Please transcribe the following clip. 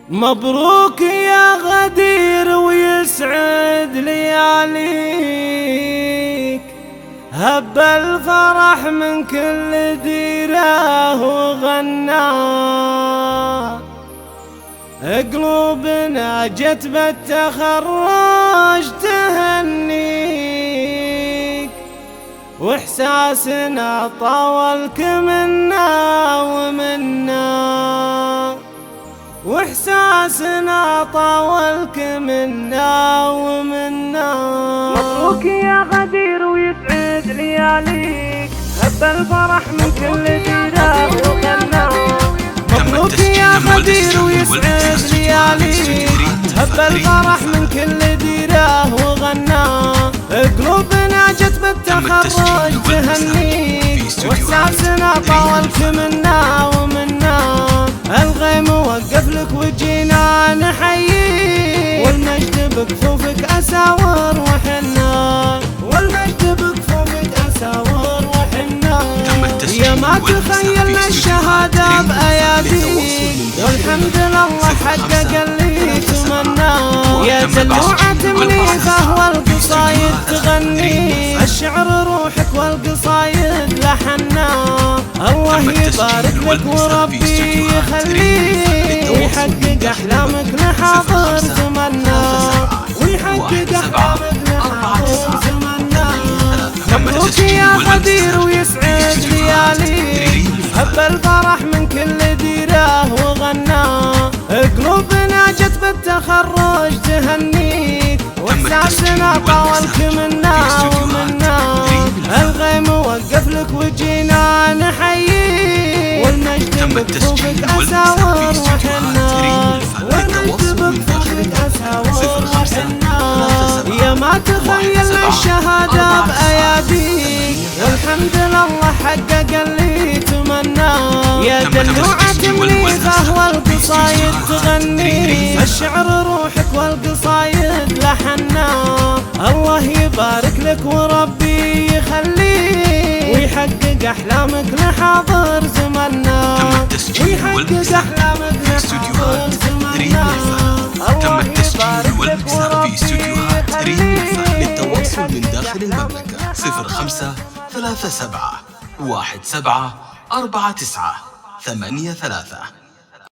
مبروك يا غدير ويسعد لياليك، هب الفرح من كل ديره وغنى. قلوبنا جت بالتخرج تهنيك، واحساسنا طاولك منا ومنا، واحساسنا طاولك منا ومنا. مبروك يا غدير ويسعد لياليك، هب الفرح من كل ديره وغنى. مبروك يا غدير ويسعد لياليك، هب الفرح من كل ديره وغنى. قلوبنا جت بالتخرج تهنيك، واحساسنا طاولك منا ومنا. الغيم وقف لك وجينا نحييك، والمجد بكفوفك أساور وحنا، والمجد بكفوفك أساور وحنا. يا ما تخيلنا الشهادة بأياديك، والحمد لله حقق اللي تمنى. يا دلوعة تملي فهو القصايد تغني، الشعر روحك والقصايد لحنا. الله يبارك لك وربي يخليك، ويحقق أحلامك لحاضر زمنا، ويحقق أحلامك لحاضر زمنا. مبروك يا غدير ويسعد لياليك، هب الفرح من كل ديره وغنى. قلوبنا جت بالتخرج تهنيك، واحساسنا طاولك منا ومنا. الغيم وقف لك وجينا نحييك، والمجد بكفوفك أساور وحنا، والمجد بكفوفك أساور وحنا. يا ما تخيلنا الشهادة بأياديك، والحمد لله حقق اللي تمنى. يا دلوعة تملي فهو القصايد تغني، الشعر روحك والقصايد لحنا. الله يبارك لك وربي يخليك، ويحقق أحلامك لحاضر زمنا، ويحقق أحلامك لحاضر زمنا. تم التسجيل والمكسر في استوديوهات ريم الفهد. للتواصل من داخل المملكة 0537 17 49 83.